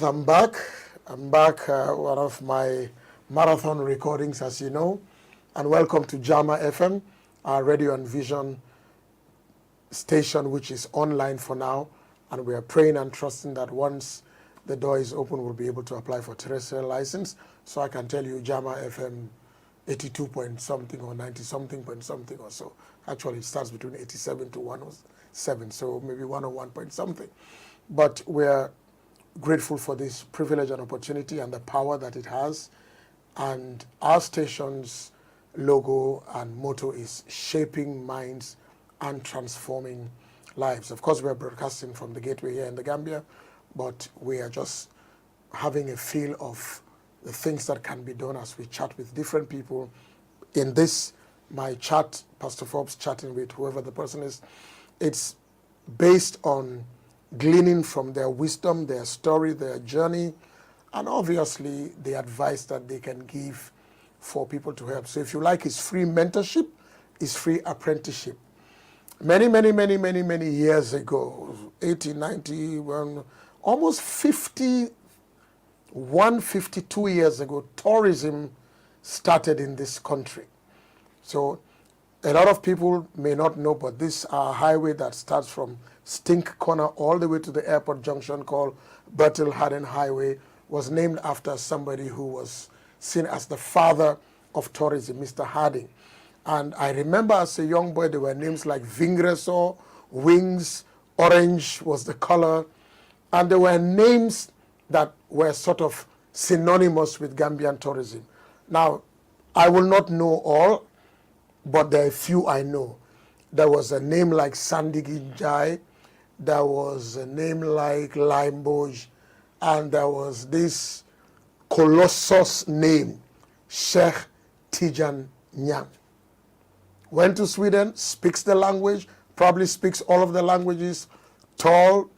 I'm back. I'm back, one of my marathon recordings, as you know. And welcome to JAAMA FM, our radio and vision station, which is online for now. And we are praying and trusting that once the door is open, we'll be able to apply for terrestrial license. So I can tell you JAAMA FM 82 point something or 90 something point something or so. Actually, it starts between 87 to 107, so maybe 101 point something. But we're grateful for this privilege and opportunity and the power that it has. And our station's logo and motto is shaping minds and transforming lives. Of course, we're broadcasting from the gateway here in the Gambia, but we are just having a feel of the things that can be done as we chat with different people. In this, my chat, Pastor Forbes chatting with whoever the person is, it's based on gleaning from their wisdom, their story, their journey, and obviously the advice that they can give for people to help. So if you like, it's free mentorship, it's free apprenticeship. Many years ago, 80, 90, almost 52 years ago, tourism started in this country. So a lot of people may not know, but this highway that starts from Stink Corner all the way to the airport junction called Bertil Harden Highway was named after somebody who was seen as the father of tourism, Mr. Harding. And I remember as a young boy, there were names like Vingreso, Wings, Orange was the color. And there were names that were sort of synonymous with Gambian tourism. Now, I will not know all, but there are a few I know. There was a name like Sandigi Njai, there was a name like Limeboj, and there was this colossus name, Sheikh Tejan Nyang. Went to Sweden, speaks the language, probably speaks all of the languages, tall,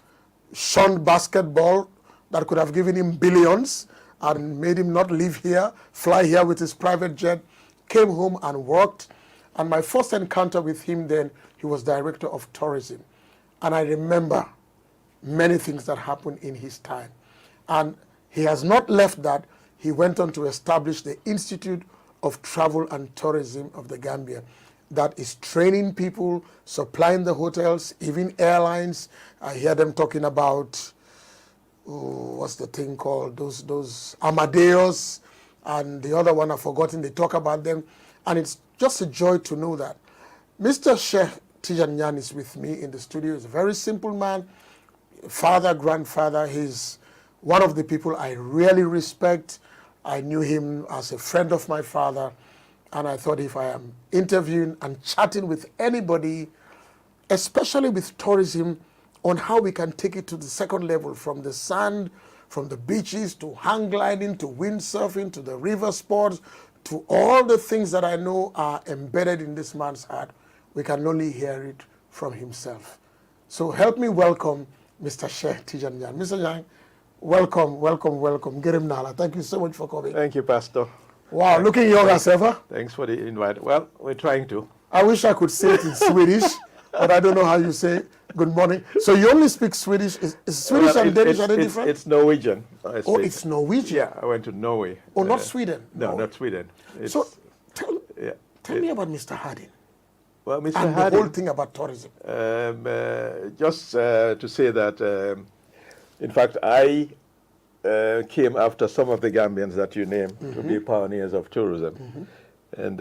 shunned basketball that could have given him billions and made him not live here, fly here with his private jet, came home and worked. And my first encounter with him then, he was director of tourism. And I remember many things that happened in his time. And he has not left that. He went on to establish the Institute of Travel and Tourism of the Gambia that is training people, supplying the hotels, even airlines. I hear them talking about, what's the thing called? Those Amadeus and the other one I've forgotten. They talk about them. And it's just a joy to know that. Mr. Sheikh Tejan Nyang is with me in the studio. He's a very simple man, father, grandfather. He's one of the people I really respect. I knew him as a friend of my father, and I thought if I am interviewing and chatting with anybody, especially with tourism, on how we can take it to the second level, from the sand, from the beaches, to hang gliding, to windsurfing, to the river sports, to all the things that I know are embedded in this man's heart, we can only hear it from himself. So help me welcome Mr. Sheikh Tejan Nyang. Mr. Nyang, welcome. Gerim Nala. Thank you so much for coming. Thank you, Pastor. Wow, looking young as ever. Thanks for the invite. Well, we're trying to. I wish I could say it in Swedish, but I don't know how you say good morning. So you only speak Swedish. Is Swedish and Danish, are they different? It's Norwegian. Oh, it's Norwegian? Yeah, I went to Norway. Oh, not Sweden? No, not Sweden. So tell me about Mr. Harding. Well, Mr. And Harding, the whole thing about tourism. Just to say that, in fact, I came after some of the Gambians that you named to be pioneers of tourism. And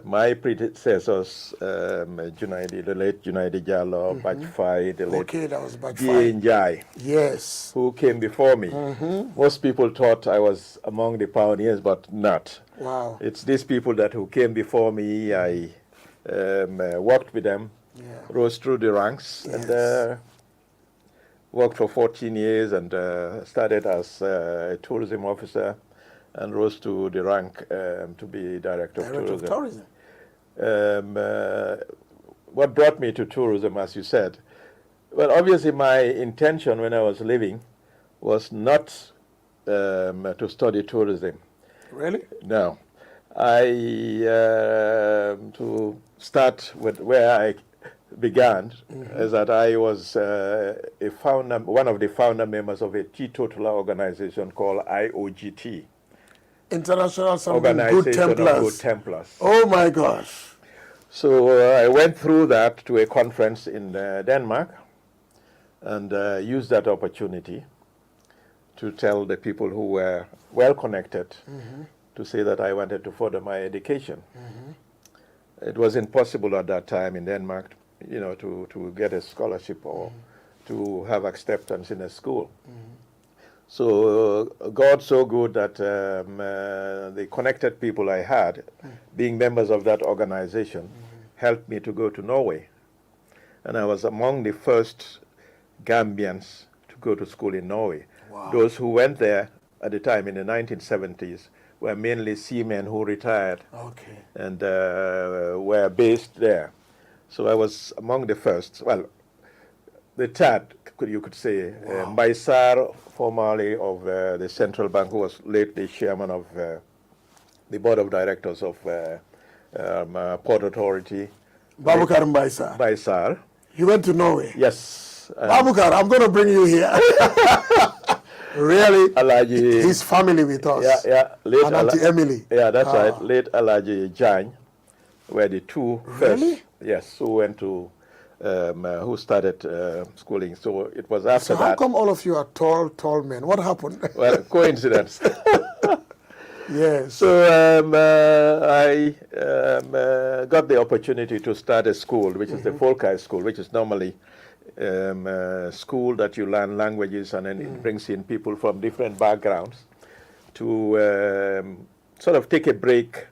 my predecessors, Junaidi, the late Junaidi Jallo, Bajfai, the late that was Bajfai. Njai, yes, who came before me. Most people thought I was among the pioneers, but not. Wow. It's these people who came before me. I worked with them, rose through the ranks, and worked for 14 years and started as a tourism officer and rose to the rank to be director of tourism. What brought me to tourism, as you said? Well, obviously my intention when I was living was not to study tourism. Really? No. To start with where I began is that I was one of the founder members of a teetotaler organization called IOGT. International something Good Organization of Templars. Good Templars. Oh my gosh. So I went through that to a conference in Denmark and used that opportunity to tell the people who were well connected to say that I wanted to further my education. It was impossible at that time in Denmark, you know, to get a scholarship or to have acceptance in a school. So God so good that the connected people I had, being members of that organization, helped me to go to Norway. And I was among the first Gambians to go to school in Norway. Wow. Those who went there at the time in the 1970s were mainly seamen who retired and were based there. So I was among the first, well, the third, you could say. Wow. Baisar, formerly of the Central Bank, who was lately chairman of the board of directors of Port Authority. Babukar Baisar. Baisar. You went to Norway? Yes. Babukar, I'm going to bring you here. Really? Alaji. His family with us. Yeah. Late and Auntie Emily. Yeah, that's right. Late Alaji Jan were the two first. Really? Yes, who went to, who started schooling. So it was after So that. how come all of you are tall men? What happened? Well, coincidence. Yes. So I got the opportunity to start a school, which is the Folkai school, which is normally school that you learn languages and then it brings in people from different backgrounds to sort of take a break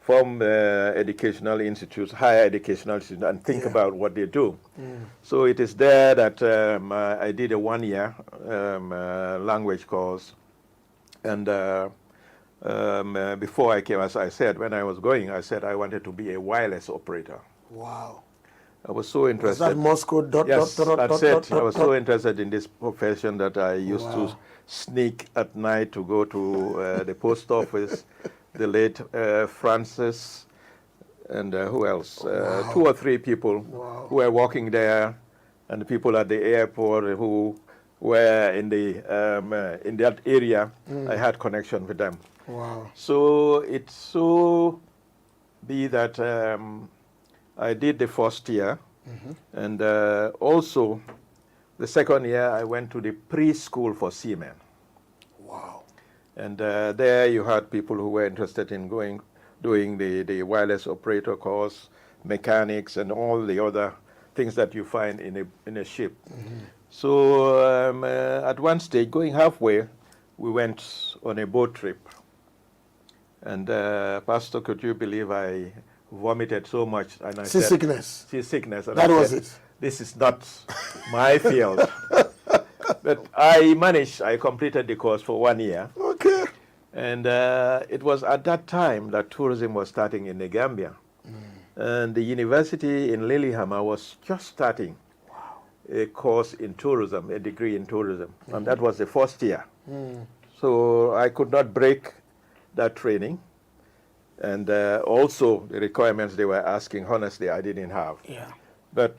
from educational institutes, higher educational institutes, and think about what they do. So it is there that I did a 1-year language course. And before I came, as I said, when I was going, I said I wanted to be a wireless operator. Wow. I was so interested. Was that Moscow? Yes, that's it. I was so interested in this profession that I used to sneak at night to go to the post office. The late Francis and who else? 2 or 3 people who were working there, and the people at the airport who were in that area. I had connection with them. Wow. So it so be that I did the first year, and also the second year I went to the preschool for seamen. Wow. And there you had people who were interested in doing the wireless operator course, mechanics, and all the other things that you find in a ship. So at one stage, going halfway, we went on a boat trip. And Pastor, could you believe I vomited so much? And I said, seasickness. Seasickness. And That I was said, it. This is not my field. But I managed. I completed the course for 1 year. Okay. And it was at that time that tourism was starting in the Gambia. And the university in Lillehammer was just starting a course in tourism, a degree in tourism. And that was the first year. So I could not break that training. And also the requirements they were asking, honestly, I didn't have. Yeah. But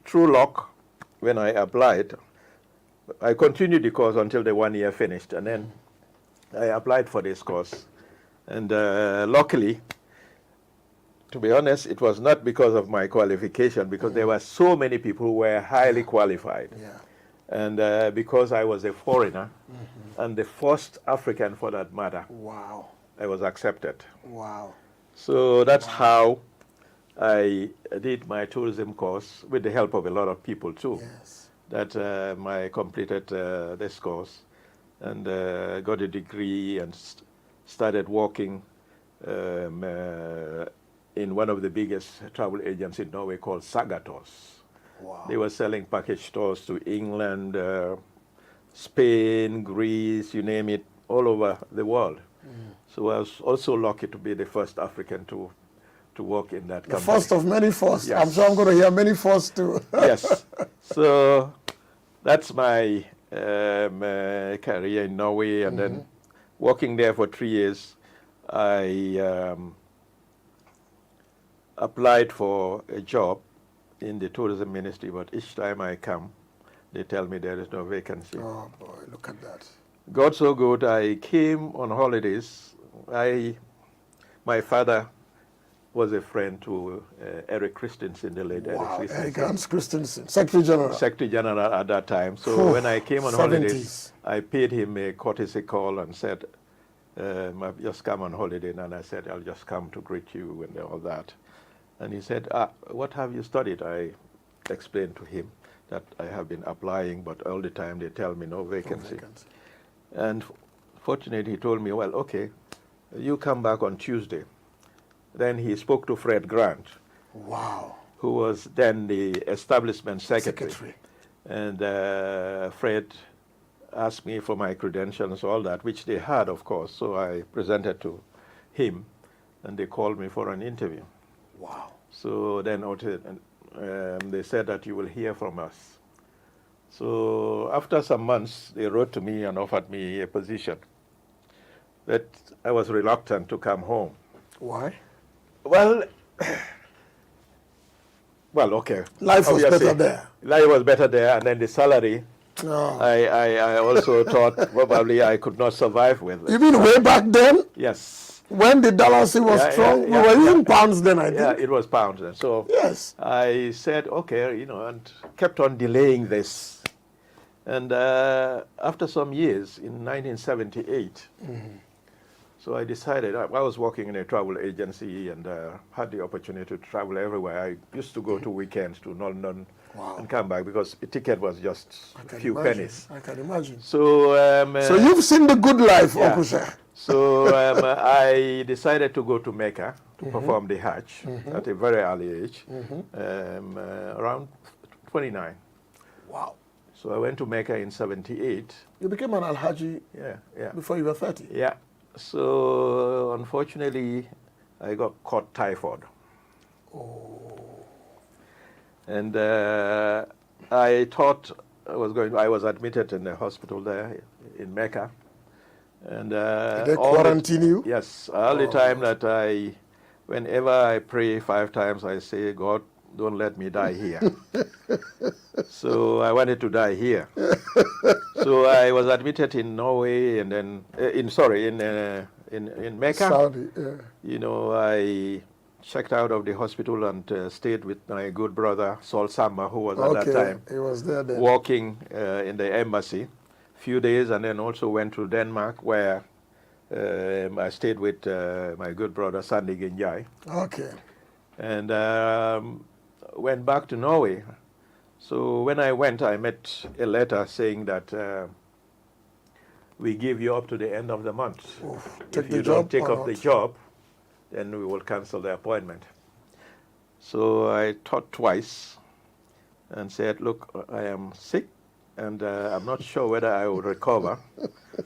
through luck, when I applied, I continued the course until the 1 year finished. And then I applied for this course. And luckily, to be honest, it was not because of my qualification, because there were so many people who were highly qualified. Yeah. And because I was a foreigner, and the first African for that matter, Wow. I was accepted. Wow. So that's how I did my tourism course, with the help of a lot of people too. Yes. That I completed this course and got a degree and started working in one of the biggest travel agents in Norway called Sagatos. Wow. They were selling package tours to England, Spain, Greece, you name it, all over the world. So I was also lucky to be the first African to work in that company. The first of many firsts. Yes. I'm sure I'm going to hear many firsts too. Yes. So that's my career in Norway. And then working there for 3 years, I applied for a job in the tourism ministry, but each time I come, they tell me there is no vacancy. Oh boy, look at that. God so good, I came on holidays. My father was a friend to Eric Christensen, the late Wow, Eric Eric Christensen. Hans Christensen, Secretary General. Secretary General at that time. So when I came on 70s. holidays, I paid him a courtesy call and said, I've just come on holiday, and I said, I'll just come to greet you and all that. And he said, what have you studied? I explained to him that I have been applying, but all the time they tell me no vacancy. And fortunately, he told me, well, okay, you come back on Tuesday. Then he spoke to Fred Grant, wow, who was then the establishment secretary. And Fred asked me for my credentials, all that, which they had, of course. So I presented to him, and they called me for an interview. Wow. So then they said that you will hear from us. So after some months, they wrote to me and offered me a position. But I was reluctant to come home. Why? Well, okay. Life was better there. Life was better there, and then the salary, Oh. I also thought probably I could not survive with it. You mean way back then? Yes. When the dollar was strong? We were using pounds then, I think. Yeah, it was pounds then. So yes. I said, okay, and kept on delaying this. And after some years, in 1978, so I decided, I was working in a travel agency and had the opportunity to travel everywhere. I used to go to weekends to London and come back because the ticket was just a few pennies. I can imagine. So, so you've seen the good life, Uncle Sheikh. So I decided to go to Mecca to perform the Hajj at a very early age, around 29. Wow. So I went to Mecca in 78. You became an Al-Haji before you were 30? Yeah. So unfortunately, I got caught typhoid. Oh. And I thought I was admitted in the hospital there in Mecca. And did they quarantine you? Yes. All the time that whenever I pray 5 times, I say, God, don't let me die here. So I wanted to die here. So I was admitted in Norway and then, in Mecca. Saudi, yeah. I checked out of the hospital and stayed with my good brother, Saul Samba, who was at that time he was there then. working in the embassy. Few days, and then also went to Denmark, where I stayed with my good brother, Sandy Ginjai. Okay. And went back to Norway. So when I went, I met a letter saying that we give you up to the end of the month. If you don't take up the job, then we will cancel the appointment. So I thought twice and said, look, I am sick and I'm not sure whether I will recover.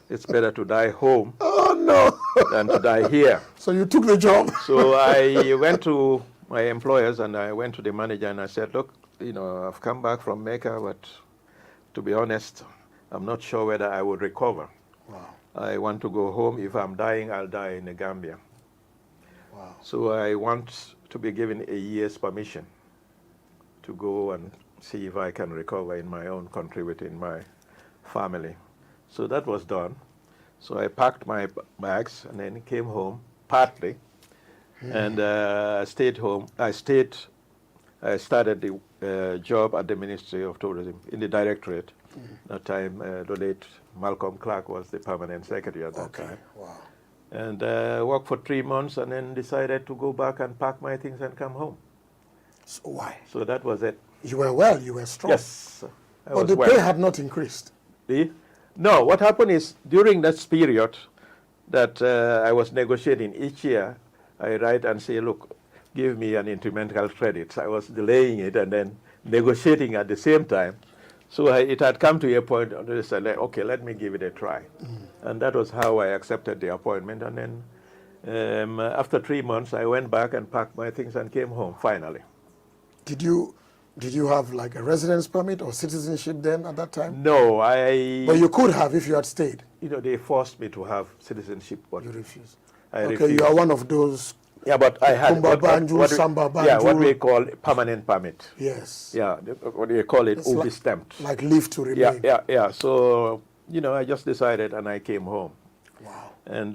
It's better to die home than to die here. So you took the job? So I went to my employers and I went to the manager and I said, look, I've come back from Mecca, but to be honest, I'm not sure whether I will recover. Wow. I want to go home. If I'm dying, I'll die in the Gambia. Wow. So I want to be given a year's permission to go and see if I can recover in my own country within my family. So that was done. So I packed my bags and then came home, partly, and I stayed home. I started the job at the Ministry of Tourism in the Directorate. That time, the late Malcolm Clark was the permanent secretary at that time. Wow. And worked for 3 months and then decided to go back and pack my things and come home. So why? So that was it. You were well, you were strong. Yes. But the pay had not increased. No, what happened is during that period that I was negotiating each year, I write and say, look, give me an incremental credit. I was delaying it and then negotiating at the same time. So it had come to a point where I said, okay, let me give it a try. And that was how I accepted the appointment. And then after 3 months, I went back and packed my things and came home, finally. Did you have like a residence permit or citizenship then at that time? No, But you could have if you had stayed. They forced me to have citizenship. But you refused. I Okay, refused. you are one of those Yeah, but I had Kumba Banjul, Samba Banjul. yeah, what we call permanent permit. Yes. Yeah, what do you call it? It's OB stamped. Like leave to remain. Yeah. So, I just decided and I came home. Wow. And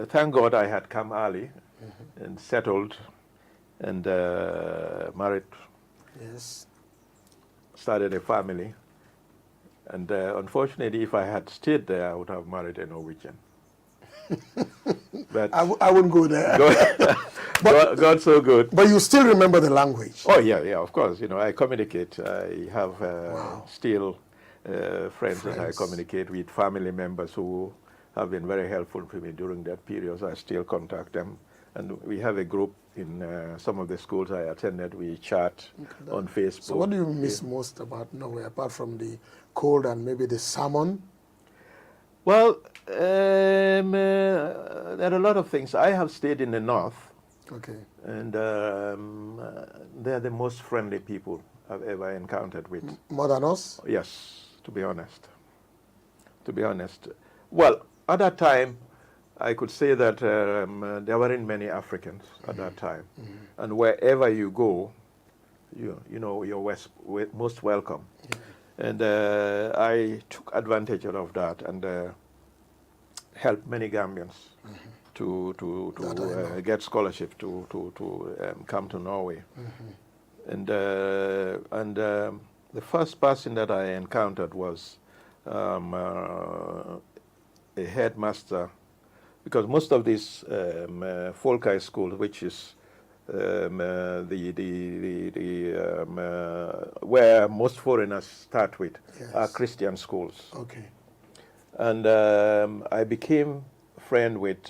thank God I had come early and settled and married. Yes. Started a family. And unfortunately, if I had stayed there, I would have married a Norwegian. But I wouldn't go there. God so good. But you still remember the language? Oh, yeah, of course. I communicate. I have still friends that I communicate with, family members who have been very helpful to me during that period. So I still contact them. And we have a group in some of the schools I attended. We chat on Facebook. So what do you miss most about Norway, apart from the cold and maybe the salmon? Well, there are a lot of things. I have stayed in the north. Okay. And they're the most friendly people I've ever encountered with. More than us? Yes, to be honest. Well, at that time, I could say that there weren't many Africans at that time. And wherever you go, you're most welcome. Yeah. And I took advantage of that and helped many Gambians to get scholarship to come to Norway. And the first person that I encountered was a headmaster, because most of these folk high schools, which is where most foreigners start with, are Christian schools. Okay. And I became friend with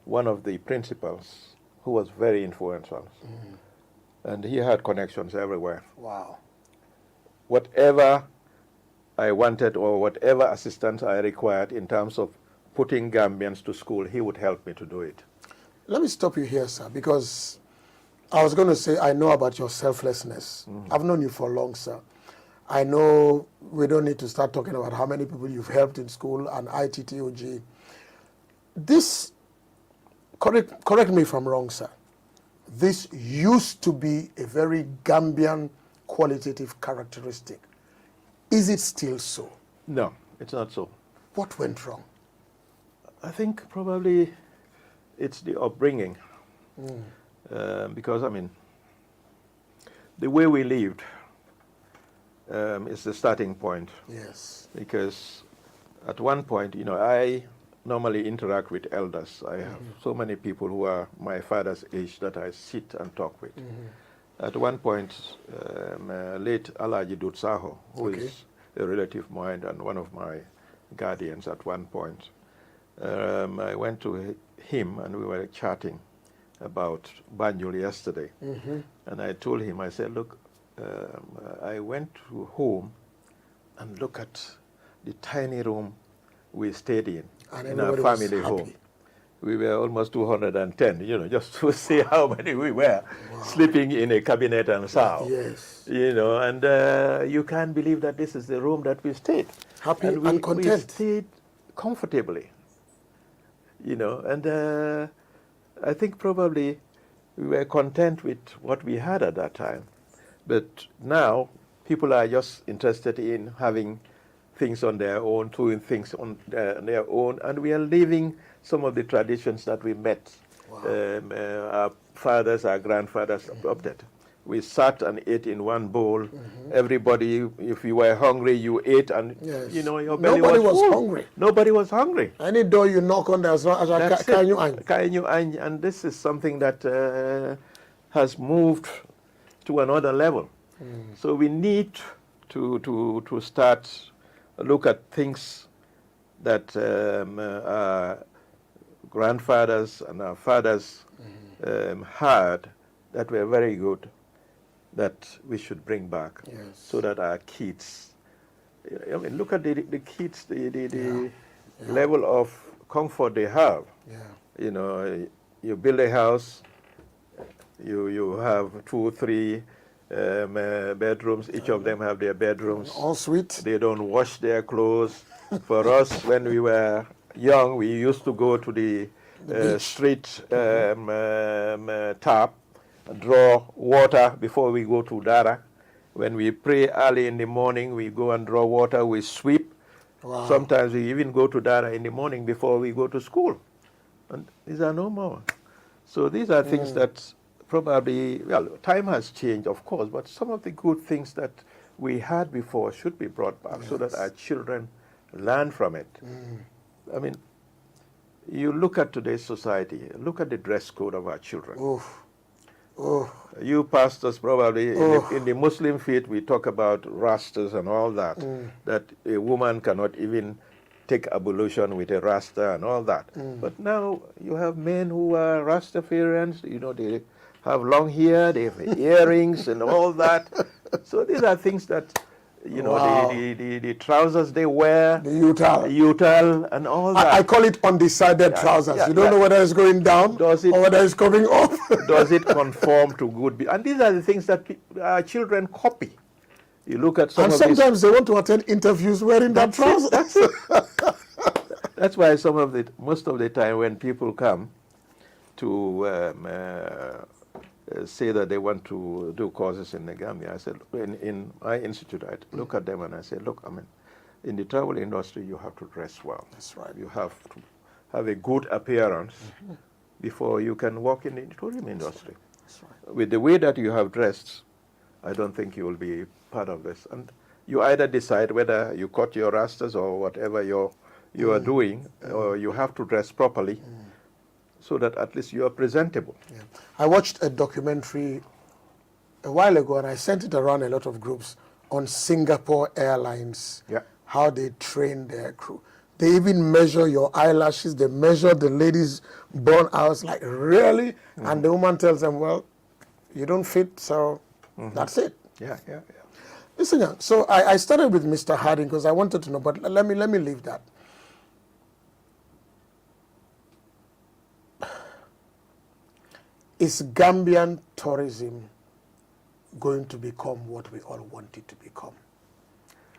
one of the principals, who was very influential. And he had connections everywhere. Wow. Whatever I wanted or whatever assistance I required in terms of putting Gambians to school, he would help me to do it. Let me stop you here, sir, because I was going to say I know about your selflessness. I've known you for long, sir. I know we don't need to start talking about how many people you've helped in school and ITTOG. This, correct me if I'm wrong, sir, this used to be a very Gambian qualitative characteristic. Is it still so? No, it's not so. What went wrong? I think probably it's the upbringing. Because, the way we lived is the starting point. Yes. Because at one point, I normally interact with elders. I have so many people who are my father's age that I sit and talk with. At one point, late Alaji Dutsaho, who is a relative of mine and one of my guardians at one point, I went to him and we were chatting about Banjul yesterday. And I told him, I said, look, I went to home and look at the tiny room we stayed in our family home. We were almost 210, just to see how many we were sleeping in a cabinet and sow. Yes. And you can't believe that this is the room that we stayed. Happy and content. We stayed comfortably, and I think probably we were content with what we had at that time. But now people are just interested in having things on their own, doing things on their own, and we are leaving some of the traditions that we met. Our fathers, our grandfathers adopted. We sat and ate in one bowl. Everybody, if you were hungry, you ate, and your belly Nobody was was full. hungry. Nobody was hungry. Any door you knock on, there's not and this is something that has moved to another level. So we need to start look at things that our grandfathers and our fathers had that were very good, that we should bring back, so that our kids, look at the kids, the level of comfort they have. You build a house, you have 2, 3 bedrooms, each of them have their bedrooms. En suite. They don't wash their clothes. For us, when we were young, we used to go to the street tap, draw water before we go to Dara. When we pray early in the morning, we go and draw water, we sweep. Wow. Sometimes we even go to Dara in the morning before we go to school. And these are no more. So these are things that probably, well, time has changed, of course, but some of the good things that we had before should be brought back so that our children learn from it. I mean, you look at today's society, look at the dress code of our children. Oof. Oh. You pastors probably, in the Muslim faith, we talk about rastas and all that, that a woman cannot even take ablution with a rasta and all that. But now you have men who are Rastafarians, you know, they have long hair, they have earrings and all that. So these are things that, you know, the trousers they wear, the utal and all that. I call it undecided trousers. You don't know whether it's going down or whether it's coming up. Does it conform to good? And these are the things that our children copy. You look at some and of sometimes they want to attend interviews wearing that trouser. That's why most of the time when people come to say that they want to do courses in the Gambia, I said, in my institute, I look at them and I say, look, I mean, in the travel industry, you have to dress well. That's right. You have to have a good appearance before you can work in the tourism industry. That's right. With the way that you have dressed, I don't think you will be part of this. And you either decide whether you cut your rastas or whatever you are doing, or you have to dress properly so that at least you are presentable. Yeah. I watched a documentary a while ago, and I sent it around a lot of groups on Singapore Airlines, how they train their crew. They even measure your eyelashes. They measure the ladies' born. I was like, really? And the woman tells them, well, you don't fit, so that's it. Yeah. Listen, so I started with Mr. Harding because I wanted to know, but let me leave that. Is Gambian tourism going to become what we all want it to become?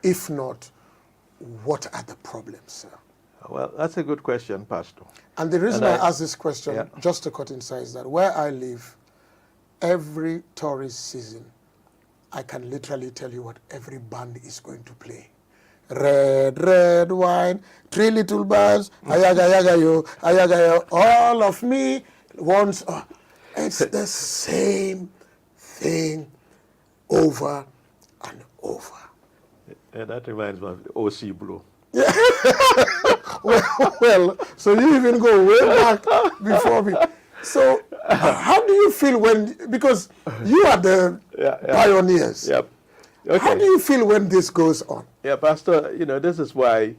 If not, what are the problems, sir? Well, that's a good question, Pastor. And the reason I ask this question, just to cut inside, is that where I live, every tourist season, I can literally tell you what every band is going to play. Red wine, 3 little bars, ayaga yaga yo, all of me wants. It's the same thing over and over. And that reminds me of the OC Blue. Yeah. well, so you even go way back before me. So how do you feel because you are the pioneers. Yep. Okay. How do you feel when this goes on? Yeah, Pastor, this is why,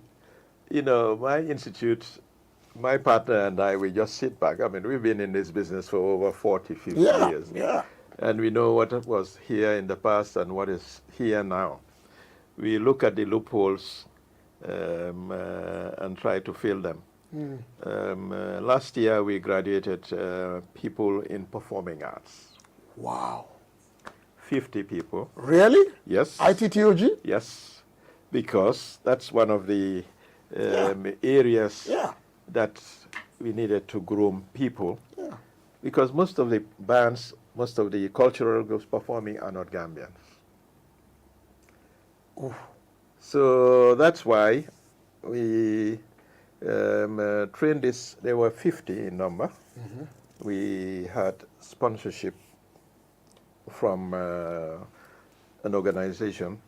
my institute, my partner and I, we just sit back. I mean, we've been in this business for over 40, 50 years. Yeah. And we know what was here in the past and what is here now. We look at the loopholes and try to fill them. Last year, we graduated people in performing arts. Wow. 50 people. Really? Yes. ITTOG? Yes, because that's one of the areas that we needed to groom people. Yeah. Because most of the bands, most of the cultural groups performing are not Gambians. Ooh. So that's why we trained this. There were 50 in number. We had sponsorship from an organization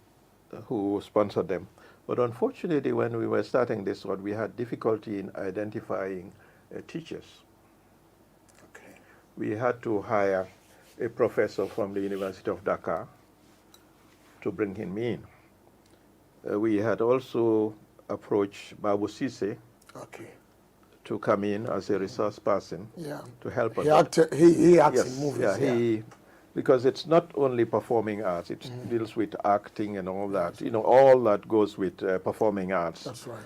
who sponsored them. But unfortunately, when we were starting this one, we had difficulty in identifying teachers. Okay. We had to hire a professor from the University of Dhaka to bring him in. We had also approached Babu Sise to come in as a resource person to help us. He acts in movies. Because it's not only performing arts, it deals with acting and all that. All that goes with performing arts. That's right.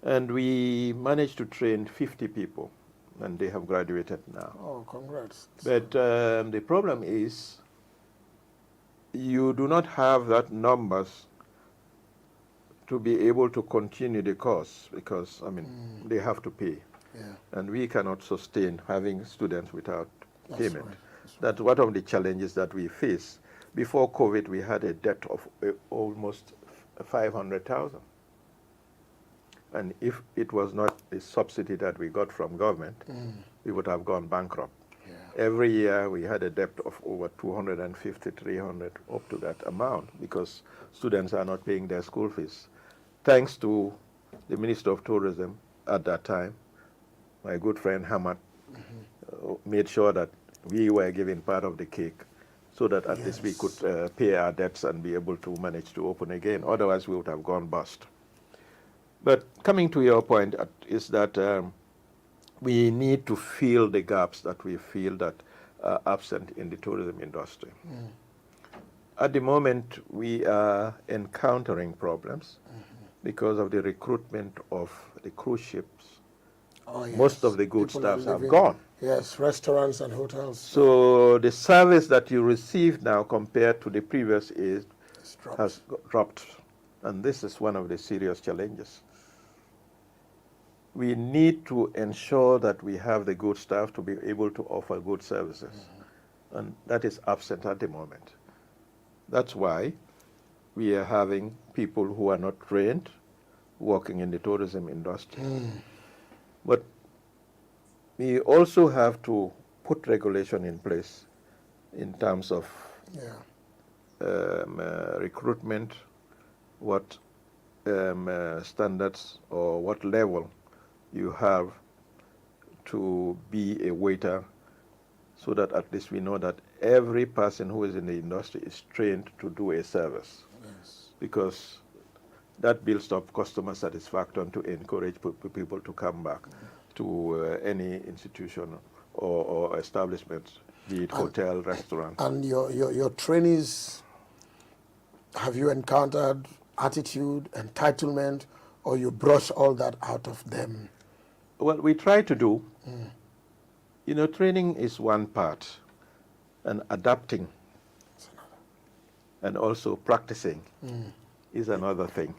And we managed to train 50 people, and they have graduated now. Oh, congrats. But the problem is you do not have that numbers to be able to continue the course because, they have to pay. And we cannot sustain having students without payment. Right. That's one of the challenges that we face. Before COVID, we had a debt of almost 500,000. And if it was not the subsidy that we got from government, we would have gone bankrupt. Every year we had a debt of over 250, 300, up to that amount, because students are not paying their school fees. Thanks to the Minister of Tourism at that time, my good friend Hamad, made sure that we were given part of the cake, so that at least we could pay our debts and be able to manage to open again. Otherwise, we would have gone bust. But coming to your point is that we need to fill the gaps that we feel that are absent in the tourism industry. At the moment, we are encountering problems because of the recruitment of the cruise ships. Most of the good staffs have gone. Yes, restaurants and hotels. So the service that you receive now compared to the previous is has dropped. And this is one of the serious challenges. We need to ensure that we have the good staff to be able to offer good services. And that is absent at the moment. That's why we are having people who are not trained working in the tourism industry. But we also have to put regulation in place in terms of recruitment, what standards or what level you have to be a waiter, so that at least we know that every person who is in the industry is trained to do a service. Because that builds up customer satisfaction to encourage people to come back to any institution or establishment, be it hotel, restaurant. And your trainees, have you encountered attitude, entitlement, or you brush all that out of them? Well, we try to do. You know, training is one part, and adapting and also practicing is another thing.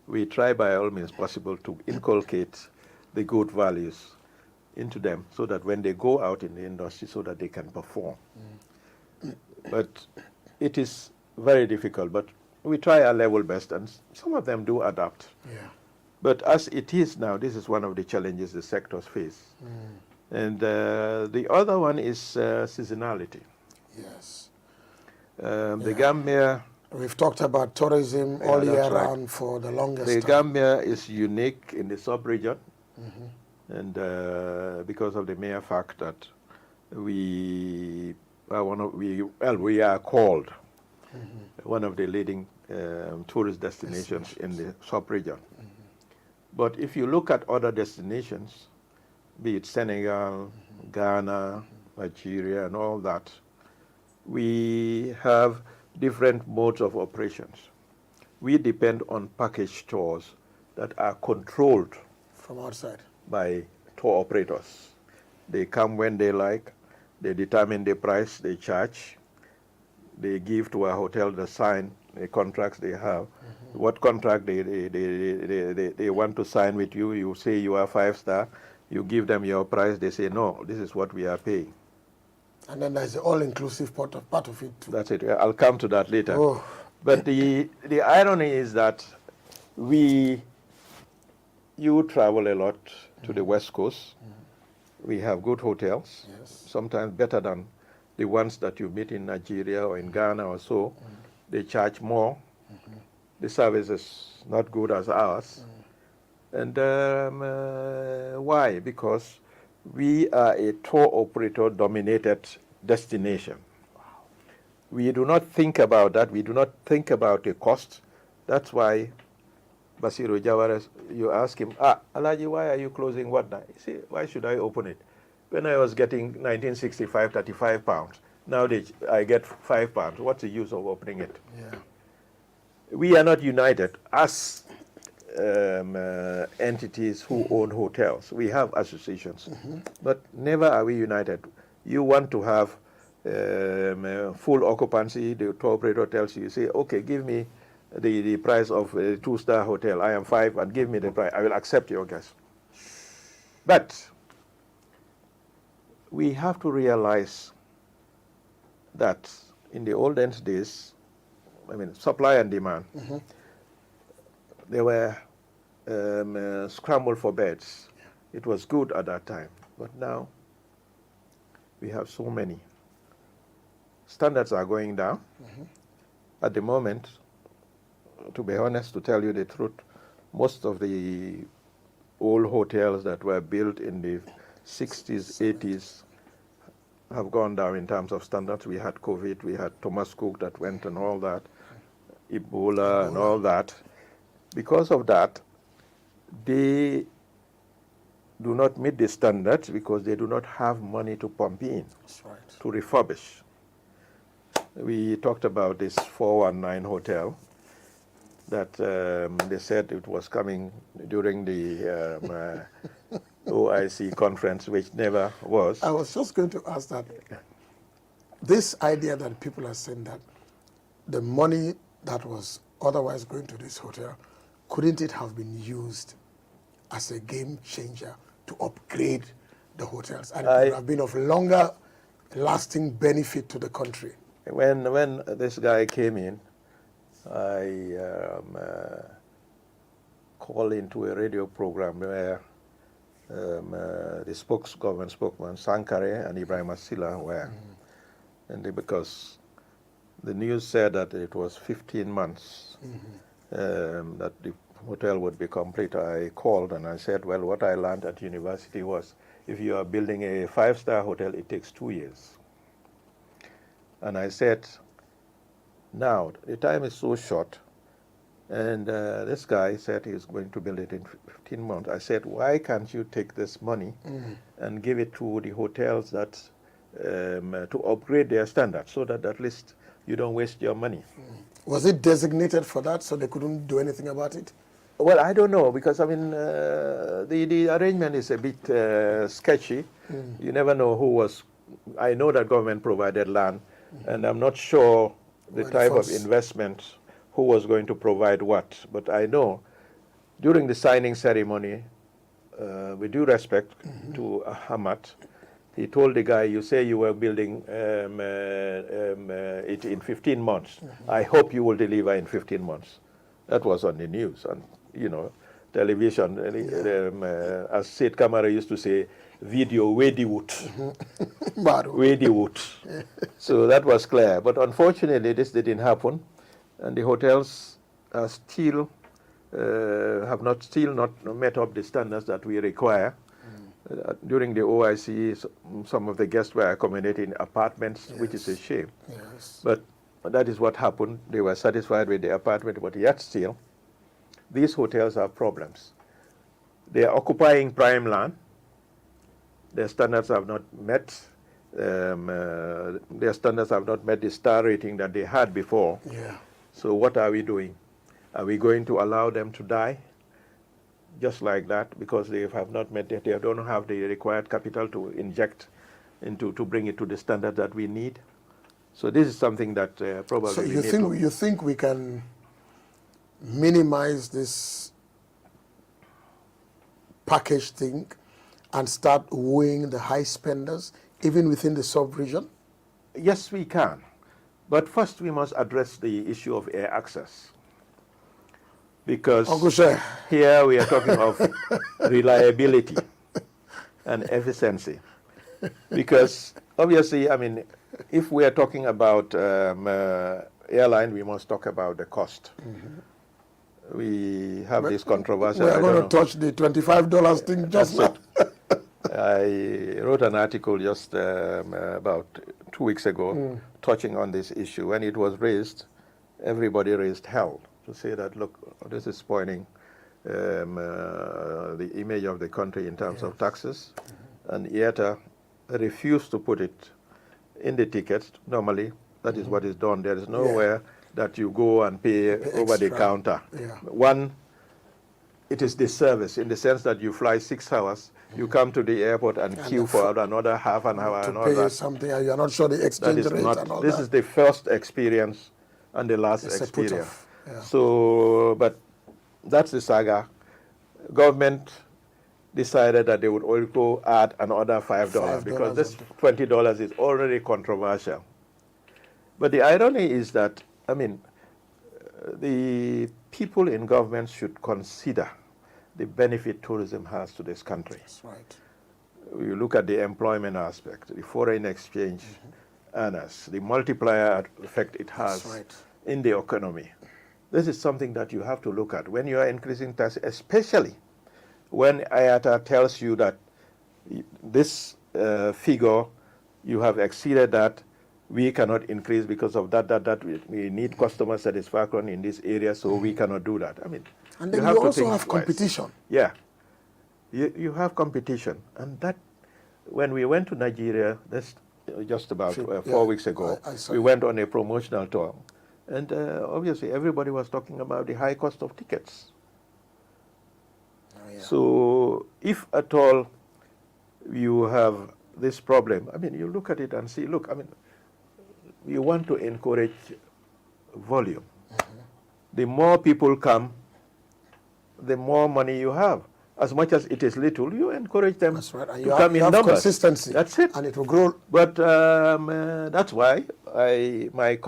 We try by all means possible to inculcate the good values into them, so that when they go out in the industry, so that they can perform. But it is very difficult, but we try our level best, and some of them do adapt. But as it is now, this is one of the challenges the sectors face. And the other one is seasonality. The Gambia... We've talked about tourism all year round for the longest time. The Gambia is unique in the sub-region, and because of the mere fact that we are called one of the leading tourist destinations in the sub-region. But if you look at other destinations, be it Senegal, Ghana, Nigeria, and all that, we have different modes of operations. We depend on package tours that are controlled from outside by tour operators. They come when they like, they determine the price they charge, they give to a hotel the sign the contracts they have. What contract they want to sign with you, you say you are 5-star, you give them your price, they say, no, this is what we are paying. And then there's the all-inclusive part of it too. That's it. I'll come to that later. But the irony is that you travel a lot to the West Coast. We have good hotels, sometimes better than the ones that you meet in Nigeria or in Ghana or so. They charge more. The service is not good as ours. And why? Because we are a tour operator dominated destination. We do not think about that. We do not think about the cost. That's why Basiru Jawara, you ask him, Alaji, why are you closing what now? He say, why should I open it? When I was getting 1965, 35 pounds, now I get 5 pounds. What's the use of opening it? We are not united as entities who own hotels. We have associations, but never are we united. You want to have full occupancy, the tour operator tells you, say, okay, give me the price of a 2-star hotel. I am 5, and give me the price. I will accept your guess. But we have to realize that in the olden days, I mean, supply and demand, they were scrambled for beds. It was good at that time, but now we have so many. Standards are going down. At the moment, to be honest, to tell you the truth, most of the old hotels that were built in the 60s, 80s have gone down in terms of standards. We had COVID, we had Thomas Cook that went and all that, Ebola and all that. Because of that, they do not meet the standards because they do not have money to pump in, to refurbish. We talked about this 419 hotel that they said it was coming during the OIC conference, which never was. I was just going to ask that. This idea that people are saying that the money that was otherwise going to this hotel, couldn't it have been used as a game changer to upgrade the hotels? And it would have been of longer lasting benefit to the country. When this guy came in, I called into a radio program where the government spokesman, Sankare and Ibrahim Asila were. And because the news said that it was 15 months that the hotel would be complete, I called and I said, well, what I learned at university was if you are building a 5-star hotel, it takes 2 years. And I said, now, the time is so short, and this guy said he's going to build it in 15 months. I said, why can't you take this money and give it to the hotels that to upgrade their standards so that at least you don't waste your money? Was it designated for that so they couldn't do anything about it? Well, I don't know, because I mean, the arrangement is a bit sketchy. You never know who was. I know that government provided land, and I'm not sure the type of investment, who was going to provide what. But I know during the signing ceremony, with due respect to Ahmad, he told the guy, you say you were building it in 15 months. I hope you will deliver in 15 months. That was on the news, and television. As Said Kamara used to say, video wedi wood. Wedi wood. So that was clear. But unfortunately, this didn't happen, and the hotels are still have not met up the standards that we require. During the OIC, some of the guests were accommodating in apartments, which is a shame. But that is what happened. They were satisfied with the apartment, but yet still, these hotels have problems. They are occupying prime land. Their standards have not met. Their standards have not met the star rating that they had before. So what are we doing? Are we going to allow them to die just like that because they have not met it? They don't have the required capital to inject into to bring it to the standard that we need. So this is something that probably. So you think we can minimize this package thing and start wooing the high spenders even within the sub-region? Yes, we can. But first we must address the issue of air access. Because here we are talking of reliability and efficiency. Because obviously, I mean, if we are talking about airline, we must talk about the cost. We have this controversy. We are going to touch the $25 thing just now. I wrote an article just about 2 weeks ago touching on this issue. When it was raised, everybody raised hell to say that, look, this is spoiling the image of the country in terms of taxes. And IATA refused to put it in the tickets. Normally, that is what is done. There is nowhere that you go and pay over the counter. One, it is the service in the sense that you fly 6 hours, you come to the airport and queue for another half an hour and all that. To pay something, and you're not sure the exchange rate and all that. This is the first experience and the last experience. So, but that's the saga. Government decided that they would also add another $5 because this $20 is already controversial. But the irony is that, I mean, the people in government should consider the benefit tourism has to this country. That's right. You look at the employment aspect, the foreign exchange earners, the multiplier effect it has in the economy. This is something that you have to look at when you are increasing taxes, especially when IATA tells you that this figure, you have exceeded that, we cannot increase because of that. We need customer satisfaction in this area, so we cannot do that. I mean, and then you also have competition. Yeah, you have competition, and that when we went to Nigeria, that's just about 4 weeks ago, we went on a promotional tour, and obviously everybody was talking about the high cost of tickets. So if at all you have this problem, I mean, you look at it and see, look, I mean, you want to encourage volume. The more people come, the more money you have. As much as it is little, you encourage them to come in numbers. Consistency. That's it. And it will grow. But that's why the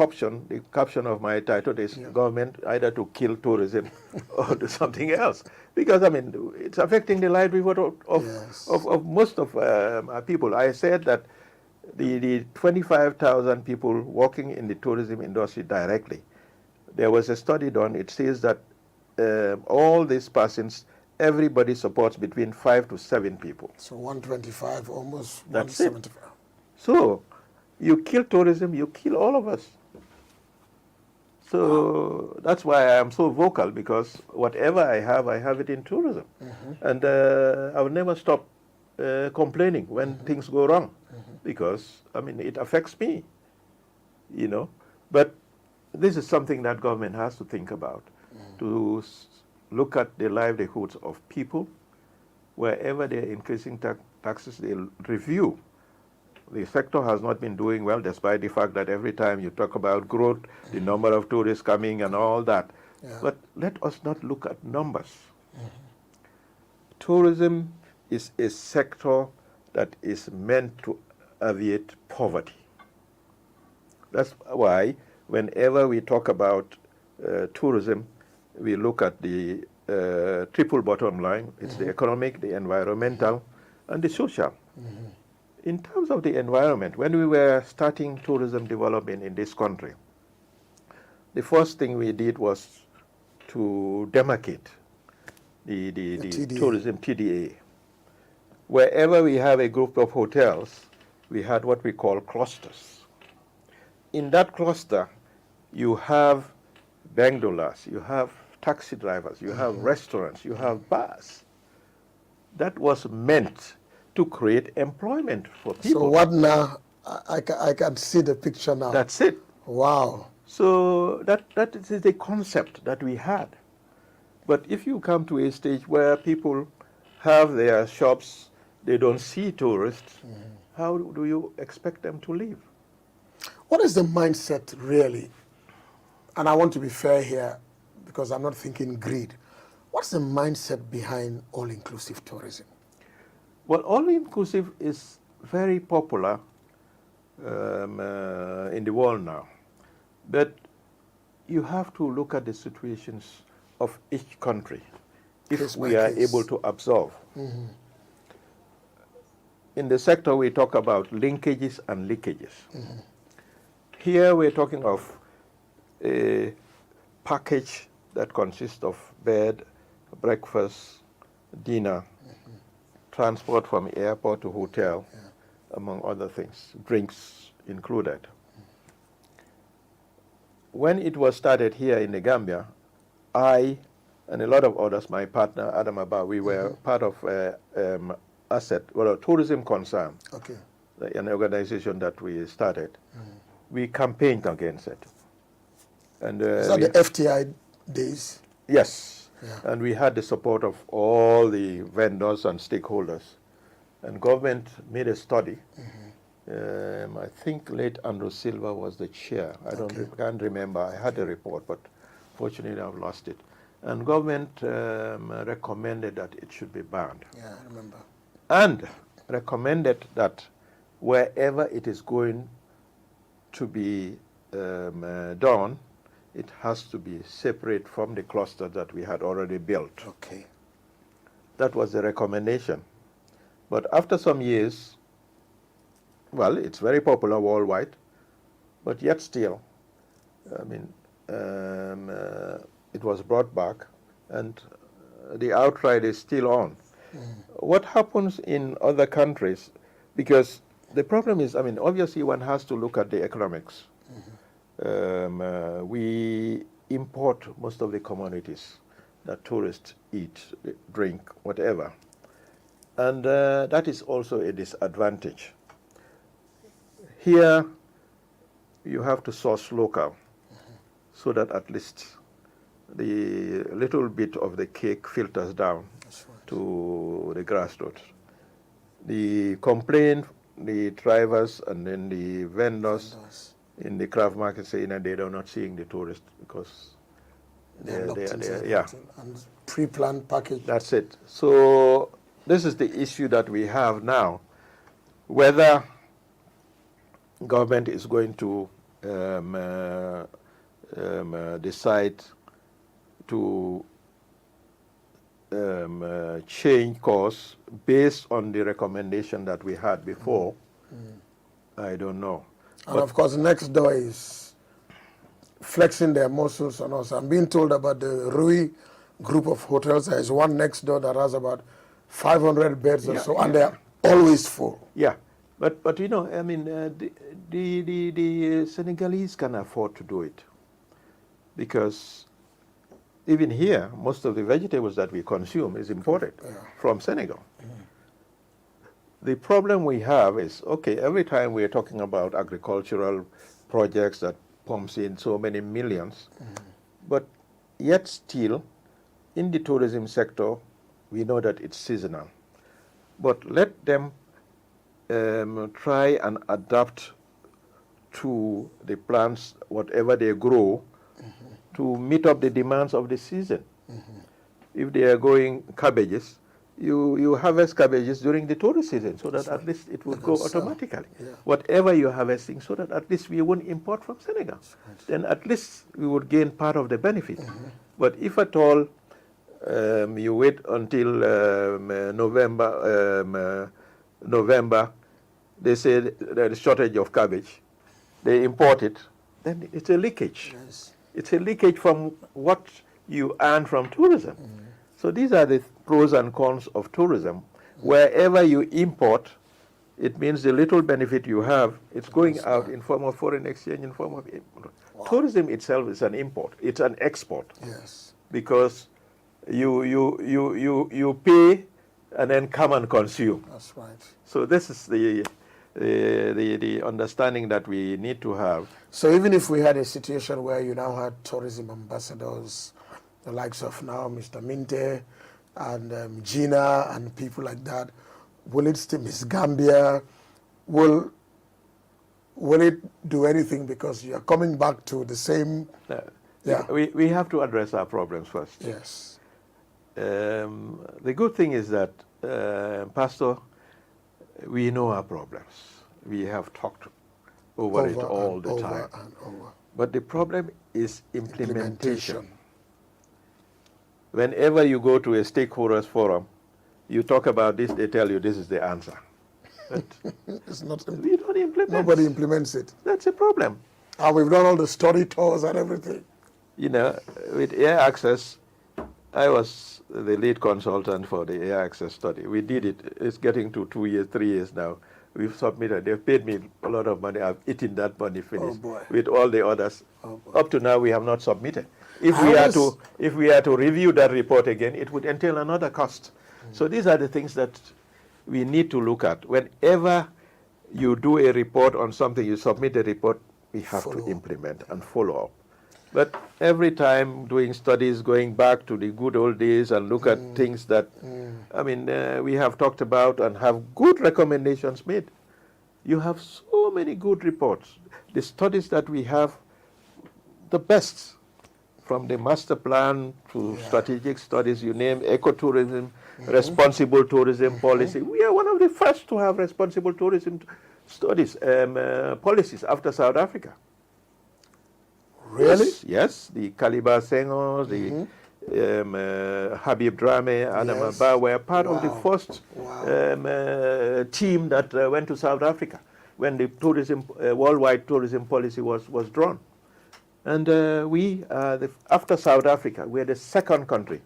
caption of my title is government either to kill tourism or do something else. Because, I mean, it's affecting the livelihood of most of our people. I said that the 25,000 people working in the tourism industry directly, there was a study done. It says that all these persons, everybody supports between 5 to 7 people. So 125, almost That's 175. It. So you kill tourism, you kill all of us. So that's why I am so vocal, because whatever I have it in tourism. And I will never stop complaining when things go wrong, because, I mean, it affects me, you know. But this is something that government has to think about, to look at the livelihoods of people. Wherever they're increasing taxes, they'll review. The sector has not been doing well, despite the fact that every time you talk about growth, the number of tourists coming and all that. But let us not look at numbers. Tourism is a sector that is meant to alleviate poverty. That's why whenever we talk about tourism, we look at the triple bottom line. It's the economic, the environmental, and the social. In terms of the environment, when we were starting tourism development in this country, the first thing we did was to demarcate the tourism TDA. Wherever we have a group of hotels, we had what we call clusters. In that cluster, you have bandolas, you have taxi drivers, you have restaurants, you have bars. That was meant to create employment for people. So what now? I can see the picture now. That's it. Wow. So that is the concept that we had. But if you come to a stage where people have their shops, they don't see tourists, how do you expect them to live? What is the mindset really? And I want to be fair here, because I'm not thinking greed. What's the mindset behind all-inclusive tourism? Well, all-inclusive is very popular in the world now. But you have to look at the situations of each country if we are able to absorb. In the sector, we talk about linkages and leakages. Here, we're talking of a package that consists of bed, breakfast, dinner, transport from airport to hotel, among other things, drinks included. When it was started here in the Gambia, I and a lot of others, my partner Adam Abba, we were part of a tourism concern, an organization that we started. We campaigned against it. And, is that the FTI days? Yes. And we had the support of all the vendors and stakeholders. And government made a study. I think late Andrew Silva was the chair. I can't remember. I had a report, but fortunately I've lost it. and government recommended that it should be banned. Yeah, I remember. And recommended that wherever it is going to be done, it has to be separate from the cluster that we had already built. Okay. That was the recommendation. But after some years, well, it's very popular worldwide, but yet still, I mean, it was brought back, and the outright is still on. What happens in other countries? Because the problem is, I mean, obviously one has to look at the economics. We import most of the commodities that tourists eat, drink, whatever. And that is also a disadvantage. Here, you have to source local so that at least the little bit of the cake filters down to the grassroots. The complaint, the drivers and then the vendors in the craft market saying that they are not seeing the tourists because They're yeah. And pre-planned package. That's it. So this is the issue that we have now. Whether government is going to decide to change course based on the recommendation that we had before, I don't know. And But of course, next door is flexing their muscles on us. I'm being told about the Rui group of hotels. There is one next door that has about 500 beds or so, and they're always full. yeah, but you know, I mean, the Senegalese can afford to do it because even here, most of the vegetables that we consume is imported from Senegal. The problem we have is, okay, every time we're talking about agricultural projects that pumps in so many millions, but yet still, in the tourism sector, we know that it's seasonal. But let them try and adapt to the plants, whatever they grow, to meet up the demands of the season. If they are growing cabbages, you harvest cabbages during the tourist season so that at least it will go automatically. Whatever you're harvesting, so that at least we won't import from Senegal. Then at least we would gain part of the benefit. But if at all you wait until November, they say there is shortage of cabbage, they import it, then it's a leakage. It's a leakage from what you earn from tourism. So these are the pros and cons of tourism. Wherever you import, it means the little benefit you have, it's going out in form of foreign exchange, in form of import. Tourism itself is an import. It's an export. Yes. Because you pay and then come and consume. That's right. So this is the understanding that we need to have. So even if we had a situation where you now had tourism ambassadors, the likes of now Mr. Minte and Gina and people like that, will it still, Miss Gambia, will it do anything because you're coming back to the same? We have to address our problems first. Yes. The good thing is that, Pastor, we know our problems. We have talked over it all the time. But the problem is implementation. Whenever you go to a stakeholders forum, you talk about this, they tell you this is the answer. But it's not. We don't implement. Nobody implements it. That's a problem. And we've done all the study tours and everything. You know, with air access, I was the lead consultant for the air access study. We did it. It's getting to 2 years, 3 years now. We've submitted. They've paid me a lot of money. I've eaten that money finished with all the others. Up to now, we have not submitted. If we are to review that report again, it would entail another cost. So these are the things that we need to look at. Whenever you do a report on something, you submit a report, we have to implement and follow up. But every time doing studies, going back to the good old days and look at things that, I mean, we have talked about and have good recommendations made. You have so many good reports. The studies that we have, the best from the master plan to strategic studies, you name ecotourism, responsible tourism policy. We are one of the first to have responsible tourism studies, policies after South Africa. Really? Yes, the Kaliba Senghor, the Habib Drame, Adam Abba were part of the first team that went to South Africa when the tourism, worldwide tourism policy was drawn. And we, after South Africa, we're the second country.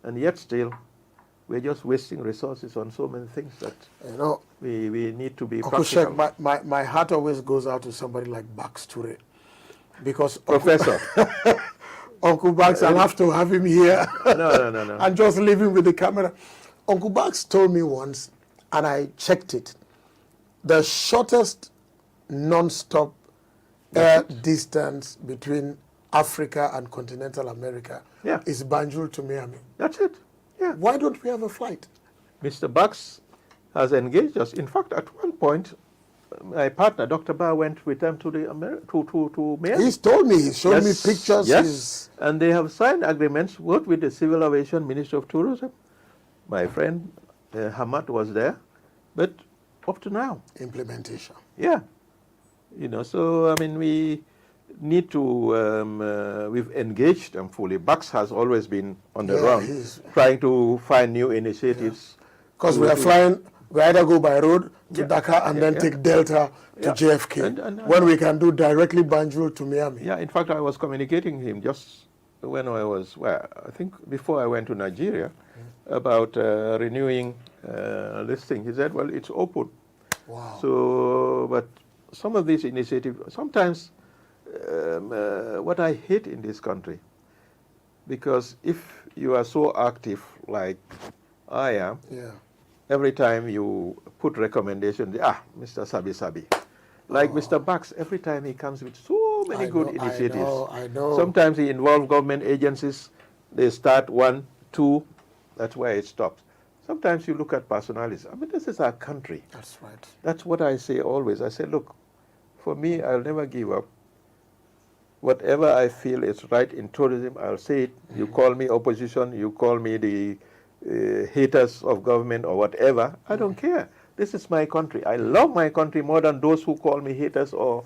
And yet still, we're just wasting resources on so many things that we need to be Uncle practical. Sheikh, my heart always goes out to somebody like Bax Toure. Because Professor. Uncle Bax, I'll have to have him here. No. And just leave him with the camera. Uncle Bax told me once, and I checked it, the shortest non-stop air distance between Africa and continental America is Banjul to Miami. That's it. Yeah. Why don't we have a flight? Mr. Bax has engaged us. In fact, at one point, my partner, Dr. Ba, went with them to to Miami. He's told me, he showed me pictures. Yes, and they have signed agreements, both with the Civil Aviation Ministry of Tourism. My friend Hamad was there, but up to now. Implementation. Yeah. So, I mean, we need to, we've engaged them fully. Bax has always been on the run, trying to find new initiatives. Because we are flying, we either go by road to Dakar and then take Delta to JFK, and when we can do directly Banjul to Miami. Yeah, in fact, I was communicating with him just when I was, I think before I went to Nigeria, about renewing this thing. He said, well, it's open. Wow. So, but some of these initiatives, sometimes what I hate in this country, because if you are so active like I am, every time you put recommendations, Mr. Sabi. Like Mr. Bax, every time he comes with so many good initiatives. I know. Sometimes he involves government agencies. They start 1, 2, that's where it stops. Sometimes you look at personalities. I mean, this is our country. That's right. That's what I say always. I say, look, for me, I'll never give up. Whatever I feel is right in tourism, I'll say it. You call me opposition, you call me the haters of government or whatever, I don't care. This is my country. I love my country more than those who call me haters or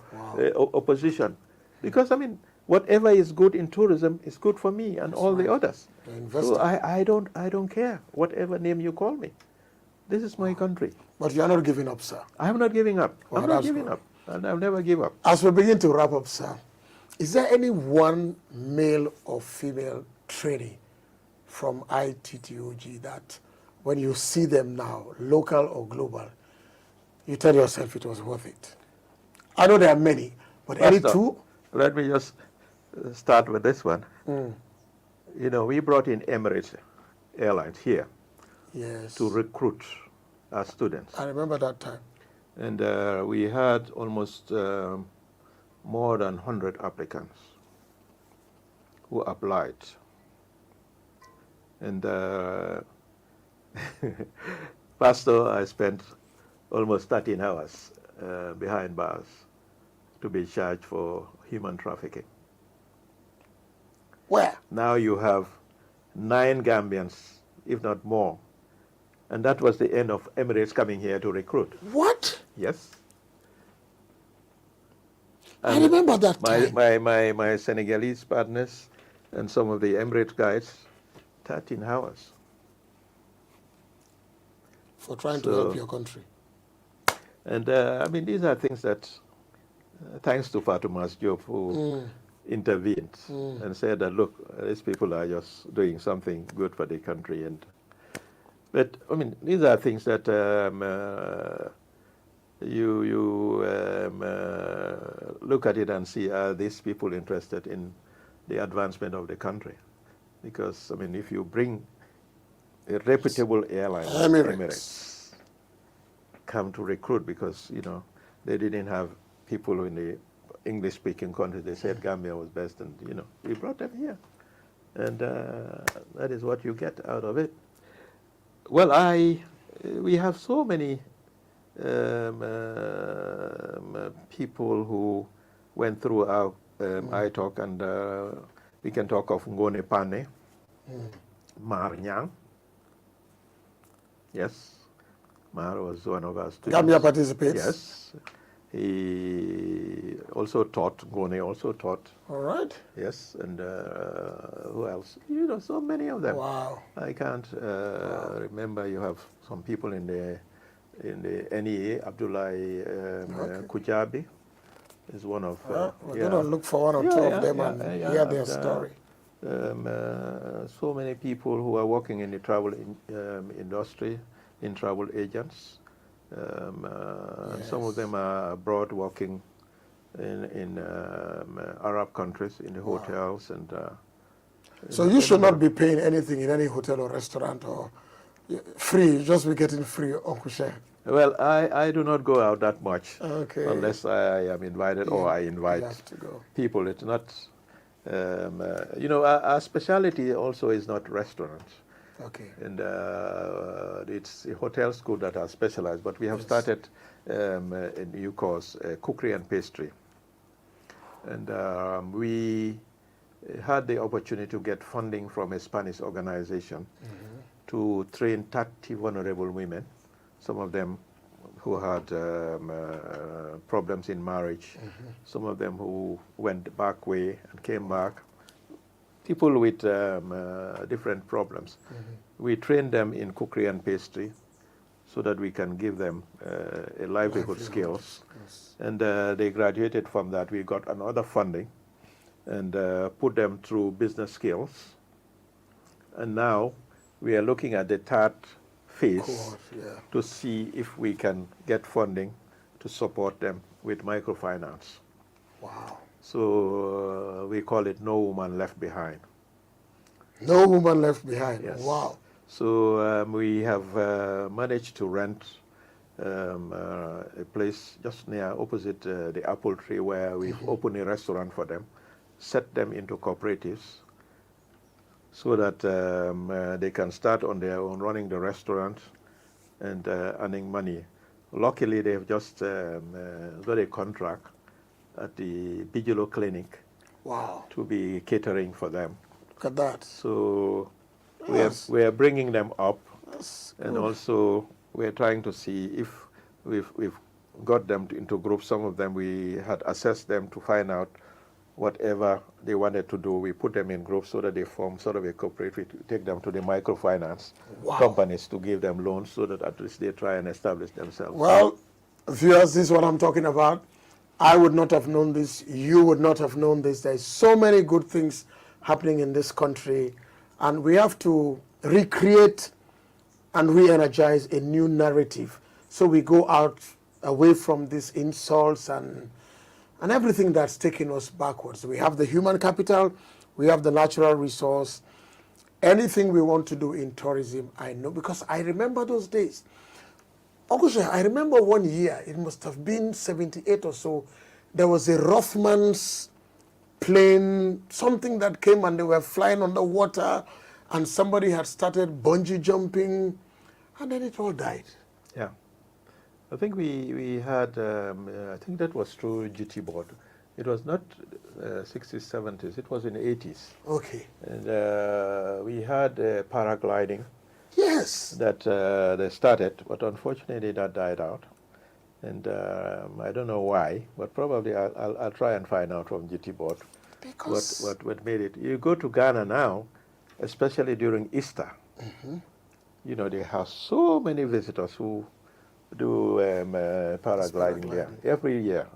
opposition. Because, I mean, whatever is good in tourism is good for me and all the others. So I don't care whatever name you call me. This is my country. But you are not giving up, sir. I am not giving up. I'm not giving up. And I'll never give up. As we begin to wrap up, sir, is there any one male or female trainee from ITTOG that when you see them now, local or global, you tell yourself it was worth it? I know there are many, but any two? Let me just start with this one. We brought in Emirates Airlines here to recruit our students. I remember that time. And we had almost more than 100 applicants who applied. And Pastor, I spent almost 13 hours behind bars to be charged for human trafficking. Where? Now you have 9 Gambians, if not more. And that was the end of Emirates coming here to recruit. What? Yes. And I remember that time. My Senegalese partners and some of the Emirates guys, 13 hours. For trying to help your country. And I mean, these are things that, thanks to Fatuma's job, who intervened and said that, look, these people are just doing something good for the country. But I mean, these are things that you look at it and see, are these people interested in the advancement of the country? Because, I mean, if you bring a reputable airline, Emirates, come to recruit because, they didn't have people in the English-speaking countries. They said Gambia was best, and, we brought them here. And that is what you get out of it. Well, we have so many people who went through our ITTOG, and We can talk of Ngone Pane, Mar Nyang. Yes, Mar was one of our students. Gambia participates? Yes. He also taught, Ngone also taught. All right. Yes, and who else? You know, so many of them. Wow. I can't remember. You have some people in the NEA. Abdullah Kujabi is one of. We're going to look for one or two of them and hear their story. So many people who are working in the travel industry, in travel agents. And some of them are abroad working in Arab countries, in the hotels. And so you should not be paying anything in any hotel or restaurant or free. You just be getting free, Uncle Sheikh. Well, I do not go out that much unless I am invited or I invite people. It's not, you know, our specialty also is not restaurants. Okay. And it's a hotel school that are specialized, but we have started a new course, cookery and pastry. And we had the opportunity to get funding from a Spanish organization to train 30 vulnerable women, some of them who had problems in marriage, some of them who went back way and came back, people with different problems. We train them in cookery and pastry so that we can give them a livelihood skills. Yes. And they graduated from that. We got another funding and put them through business skills. And now we are looking at the third phase to see if we can get funding to support them with microfinance. Wow. So we call it No Woman Left Behind. No woman left behind. Yes. Wow. So we have managed to rent a place just near opposite the apple tree where we've opened a restaurant for them, set them into cooperatives so that they can start on their own running the restaurant and earning money. Luckily, they've just got a contract at the Bigelow Clinic to be catering for them. Look at that. So we are bringing them up, and also we're trying to see if we've got them into groups. Some of them we had assessed them to find out whatever they wanted to do. We put them in groups so that they form sort of a cooperative to take them to the microfinance companies to give them loans so that at least they try and establish themselves. Well, viewers, this is what I'm talking about. I would not have known this. You would not have known this. There's so many good things happening in this country, and we have to recreate and re-energize a new narrative so we go out away from these insults and everything that's taking us backwards. We have the human capital, we have the natural resource. Anything we want to do in tourism, I know, because I remember those days. I remember one year, it must have been 78 or so, there was a Rothman's plane, something that came and they were flying on the water, and somebody had started bungee jumping, and then it all died. Yeah. I think we had, I think that was through GT board. It was not 60s, 70s, it was in the 80s. Okay. And we had paragliding. Yes. That they started, but unfortunately that died out. And I don't know why, but probably I'll try and find out from GT board what made it. You go to Ghana now, especially during Easter, you know, they have so many visitors who do paragliding there every year.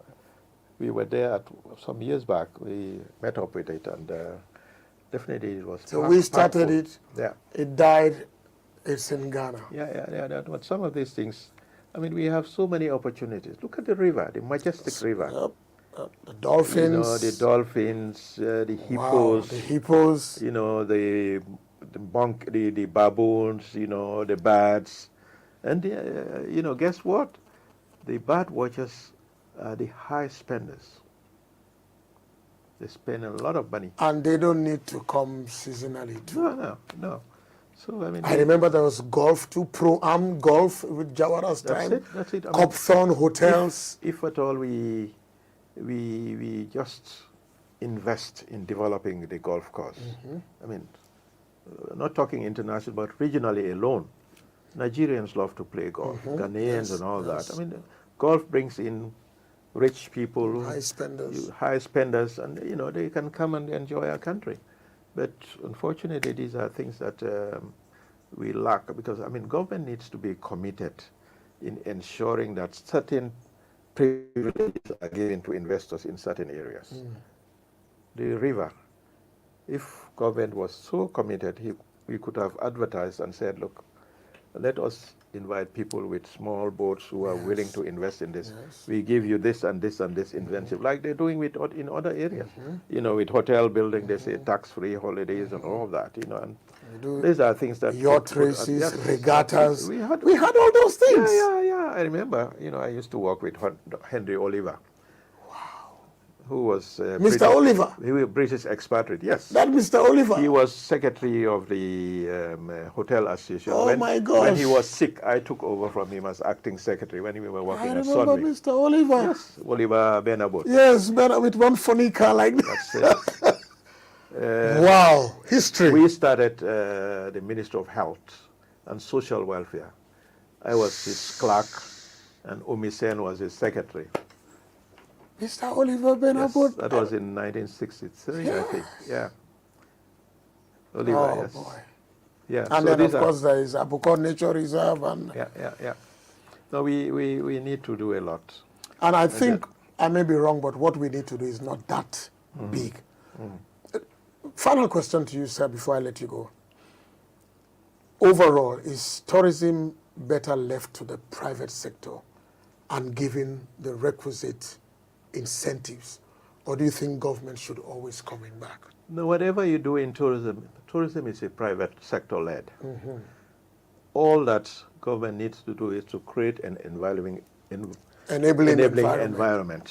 We were there some years back. We met up with it, and definitely it was. So we started it. Yeah. It died. It's in Ghana. Yeah. But some of these things, I mean, we have so many opportunities. Look at the river, the majestic river. The dolphins. You know, the dolphins, the hippos. The hippos. You know, the baboons. You know, the birds, and you know, guess what? The bird watchers are the high spenders. They spend a lot of money. And they don't need to come seasonally too. No. So I mean, I remember there was golf too, pro-am golf with Jawara's time. That's it. Copthorne hotels. If at all we just invest in developing the golf course. I mean, not talking international, but regionally alone. Nigerians love to play golf, Ghanaians and all that. I mean, golf brings in rich people, high spenders, and they can come and enjoy our country. But unfortunately, these are things that we lack, because government needs to be committed in ensuring that certain privileges are given to investors in certain areas. The river, if government was so committed, we could have advertised and said, look, let us invite people with small boats who are willing to invest in this. We give you this and this and this incentive, like they're doing in other areas. With hotel building, they say tax-free holidays and all of that. And these are things that yacht races, regattas. We had all those things. Yeah. I remember. I used to work with Henry Oliver. Who was Mr. Oliver? He was a British expatriate, yes. That Mr. Oliver? He was secretary of the Hotel Association. Oh, my gosh. When he was sick, I took over from him as acting secretary when we were working at Sunway. I remember Mr. Oliver. Yes, Oliver Benabot. Yes, with one funny car like that. Wow, history. We started the Ministry of Health and Social Welfare. I was his clerk, and Omisen was his secretary. Mr. Oliver Benabot. Yes, that was in 1963, I think. Yeah. Oliver, yes. Boy. Yeah. And then, of course, there is Abukor Nature Reserve. And Yeah. No, we need to do a lot. And I think, I may be wrong, but what we need to do is not that big. Final question to you, sir, before I let you go. Overall, is tourism better left to the private sector and given the requisite incentives, or do you think government should always come in back? No, whatever you do in tourism is a private sector led. All that government needs to do is to create an enabling environment.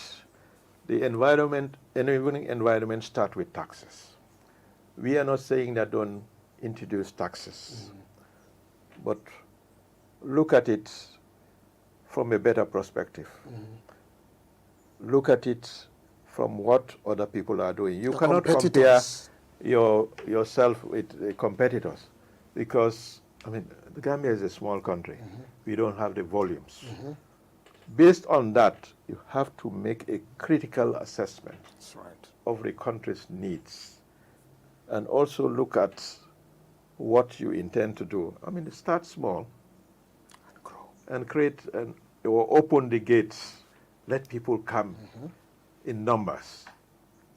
The enabling environment starts with taxes. We are not saying that don't introduce taxes, but look at it from a better perspective. Look at it from what other people are doing. You cannot compare yourself with competitors, because the Gambia is a small country. We don't have the volumes. Based on that, you have to make a critical assessment of the country's needs, and also look at what you intend to do. Start small and create or open the gates. Let people come in numbers.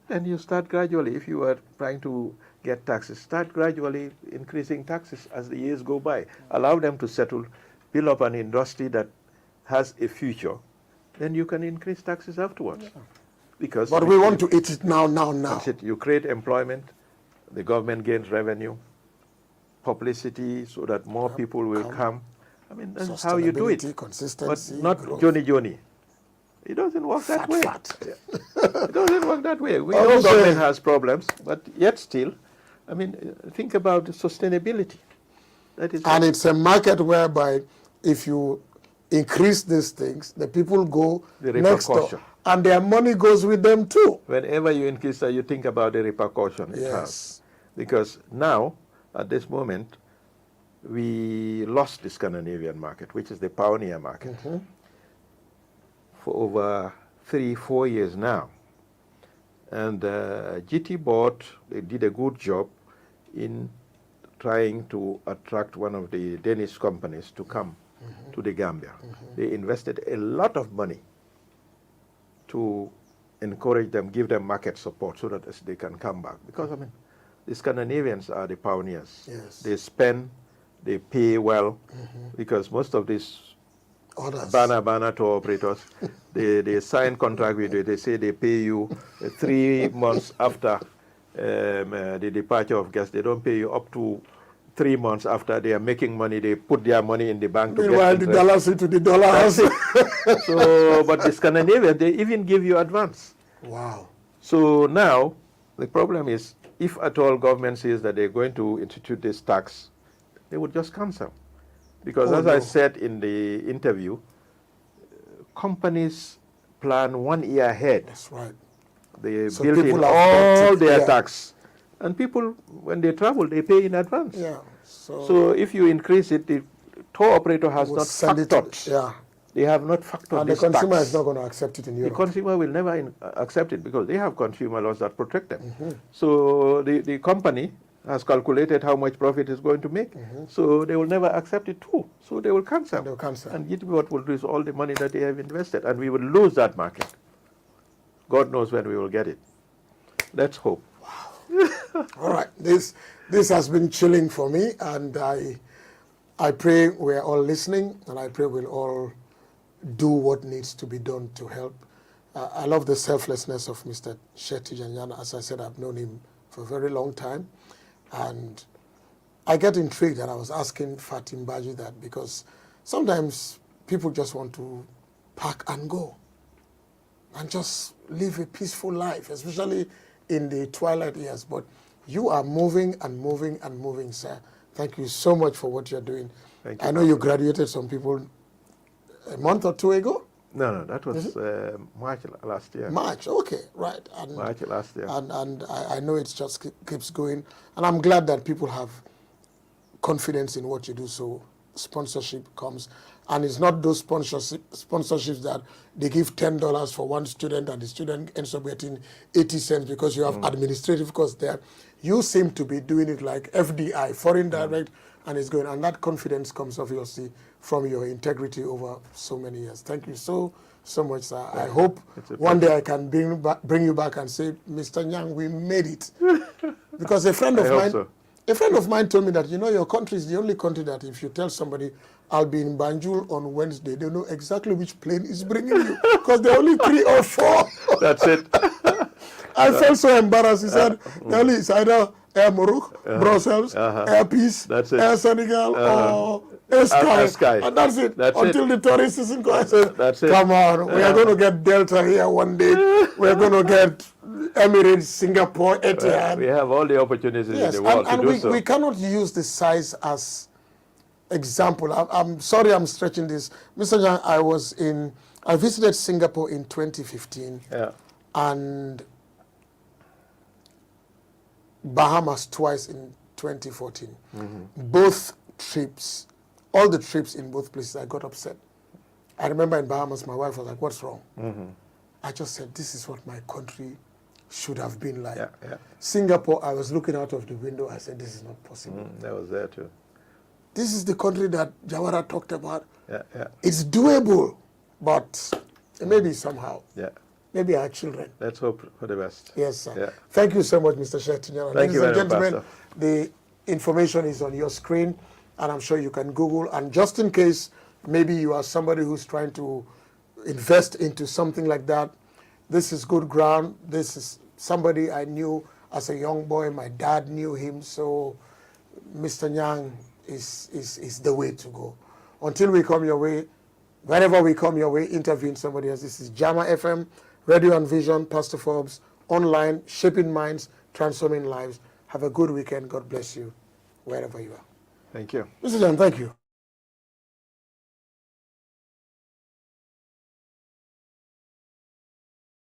Then you start gradually. If you are trying to get taxes, start gradually increasing taxes as the years go by. Allow them to settle, build up an industry that has a future. Then you can increase taxes afterwards. But we want to eat it now. That's it. You create employment, the government gains revenue, publicity, so that more people will come. That's how you do it. Consistency, but not Johnny. It doesn't work that way. It doesn't work that way. We know government has problems, but yet still, think about sustainability. And it's a market whereby if you increase these things, the people go next door, and their money goes with them too. Whenever you increase that, you think about the repercussion it has. Because now, at this moment, we lost the Scandinavian market, which is the pioneer market. For over 3-4 years now. And GT Board, they did a good job in trying to attract one of the Danish companies to come to the Gambia. They invested a lot of money to encourage them, give them market support so that they can come back. Because, the Scandinavians are the pioneers. They spend, they pay well, because most of these banner tour operators, they sign contract with you. They say they pay you 3 months after the departure of guests. They don't pay you up to 3 months after they are making money. They put their money in the bank. Meanwhile, the dollars into the dollar house. So, but the Scandinavians, they even give you advance. Wow. So now, the problem is, if at all government says that they're going to institute this tax, they would just cancel. Because I said in the interview, companies plan 1 year ahead. That's right. They So built in people have all bought it, their yeah. tax. And people, when they travel, they pay in advance. Yeah. So if you increase it, the tour operator has We'll not send it to factored. yeah. They have not factored And the this consumer tax. is not going to accept it in The Europe. consumer will never accept it because they have consumer laws that protect them. Mm-hmm. So the company has calculated how much profit it's going to make. Mm-hmm. So they will never accept it too. So they will cancel. They'll cancel. And yet what will do is all the money that they have invested. And we will lose that market. God knows when we will get it. Let's hope. All right. This has been chilling for me, and I pray we're all listening, and I pray we'll all do what needs to be done to help. I love the selflessness of Mr. Sheikh Tejan Nyang. As I said, I've known him for a very long time, and I get intrigued, and I was asking Fatim Baji that because sometimes people just want to pack and go and just live a peaceful life, especially in the twilight years. But you are moving and moving and moving, sir. Thank you so much for what you're doing. Thank you. I know you graduated some people a month or two ago. No, that was March last year. March, okay, right. And, March last year. And I know it just keeps going. And I'm glad that people have confidence in what you do, so sponsorship comes. And it's not those sponsorships that they give $10 for one student and the student ends up getting 80 cents because you have administrative costs there. You seem to be doing it like FDI, foreign direct, and it's going. And that confidence comes obviously from your integrity over so many years. Thank you so much, sir. I hope one day I can bring you back and say, Mr. Nyang, we made it. Because a friend of mine, a friend of mine told me that, you know, your country is the only country that if you tell somebody, I'll be in Banjul on Wednesday, they know exactly which plane is bringing you. Because there are only 3 or 4. That's it. I felt so embarrassed. He said, it's either Air Morocco, Brussels, Air Peace, Air Senegal, or Air Sky. And that's it. Until the tourist season goes. I said, come on, we are going to get Delta here one day. We're going to get Emirates, Singapore, Etihad. We have all the opportunities in the world to do so. We cannot use the size as example. I'm sorry I'm stretching this. Mr. Nyang, I visited Singapore in 2015 and Bahamas twice in 2014. Both trips, all the trips in both places, I got upset. I remember in Bahamas, my wife was like, what's wrong? I just said, this is what my country should have been like. Singapore, I was looking out of the window. I said, this is not possible. That was there too. This is the country that Jawara talked about. It's doable, but maybe somehow. Maybe our children. Let's hope for the best. Yes, sir. Thank you so much, Mr. Sheikh Tejan Nyang. Thank you very much, gentlemen, the information is on your screen, and I'm sure you can Google. And just in case, maybe you are somebody who's trying to invest into something like that, this is good ground. This is somebody I knew as a young boy. My dad knew him, so Mr. Nyang is the way to go. Until we come your way, whenever we come your way, interviewing somebody else. This is JAAMA FM, Radio and Vision, Pastor Forbes, online, shaping minds, transforming lives. Have a good weekend. God bless you, wherever you are. Thank you. Mr. John, thank you.